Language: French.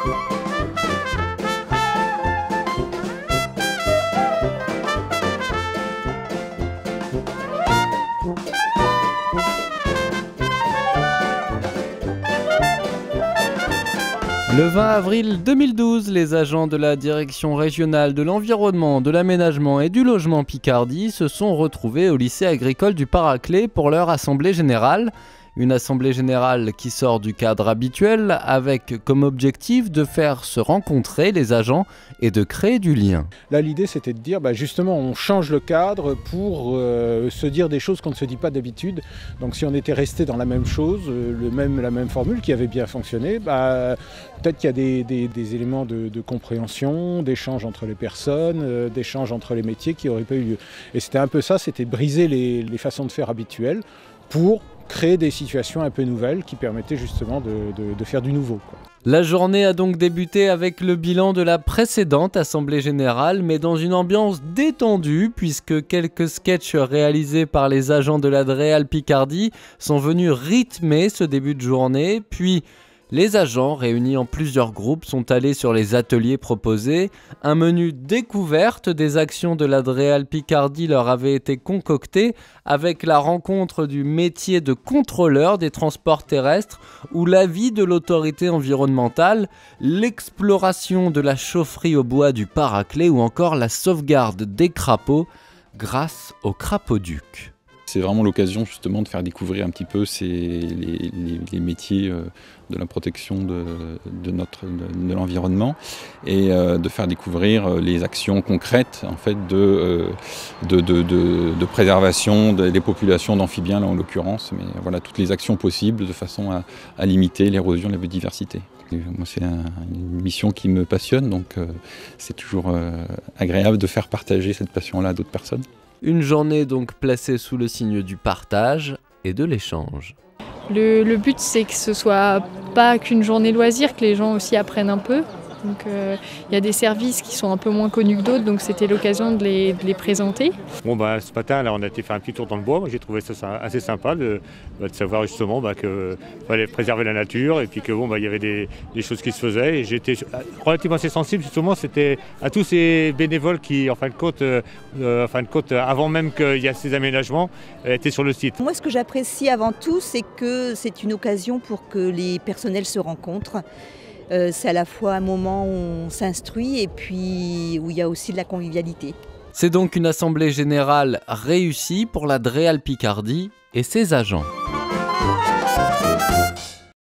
Le 20 avril 2012, les agents de la Direction régionale de l'environnement, de l'aménagement et du logement Picardie se sont retrouvés au lycée agricole du Paraclet pour leur assemblée générale. Une assemblée générale qui sort du cadre habituel avec comme objectif de faire se rencontrer les agents et de créer du lien. Là, l'idée, c'était de dire, justement, on change le cadre pour se dire des choses qu'on ne se dit pas d'habitude. Donc si on était resté dans la même chose, la même formule qui avait bien fonctionné, peut-être qu'il y a des éléments de compréhension, d'échange entre les personnes, d'échange entre les métiers qui n'auraient pas eu lieu. Et c'était un peu ça, c'était briser les façons de faire habituelles pour créer des situations un peu nouvelles qui permettaient justement de faire du nouveau, quoi. La journée a donc débuté avec le bilan de la précédente Assemblée Générale, mais dans une ambiance détendue, puisque quelques sketchs réalisés par les agents de la DREAL Picardie sont venus rythmer ce début de journée, puis les agents, réunis en plusieurs groupes, sont allés sur les ateliers proposés. Un menu découverte des actions de la DREAL Picardie leur avait été concocté avec la rencontre du métier de contrôleur des transports terrestres ou l'avis de l'autorité environnementale, l'exploration de la chaufferie au bois du Paraclet ou encore la sauvegarde des crapauds grâce au crapauduc. C'est vraiment l'occasion justement de faire découvrir un petit peu les métiers de la protection de l'environnement et de faire découvrir les actions concrètes en fait, de préservation des populations d'amphibiens là en l'occurrence, mais voilà toutes les actions possibles de façon à limiter l'érosion de la biodiversité. Et moi c'est une mission qui me passionne, donc c'est toujours agréable de faire partager cette passion-là à d'autres personnes. Une journée donc placée sous le signe du partage et de l'échange. Le but, c'est que ce soit pas qu'une journée loisir, que les gens aussi apprennent un peu. Donc y a des services qui sont un peu moins connus que d'autres, donc c'était l'occasion de les présenter. Bon ce matin, là, on a été faire un petit tour dans le bois. Moi, j'ai trouvé ça assez sympa de savoir justement qu'il fallait préserver la nature et puis que il y avait des choses qui se faisaient. Et j'étais relativement assez sensible justement, c'était à tous ces bénévoles qui, en fin de compte, avant même qu'il y ait ces aménagements, étaient sur le site. Moi, ce que j'apprécie avant tout, c'est que c'est une occasion pour que les personnels se rencontrent. C'est à la fois un moment où on s'instruit et puis où il y a aussi de la convivialité. C'est donc une assemblée générale réussie pour la DREAL Picardie et ses agents.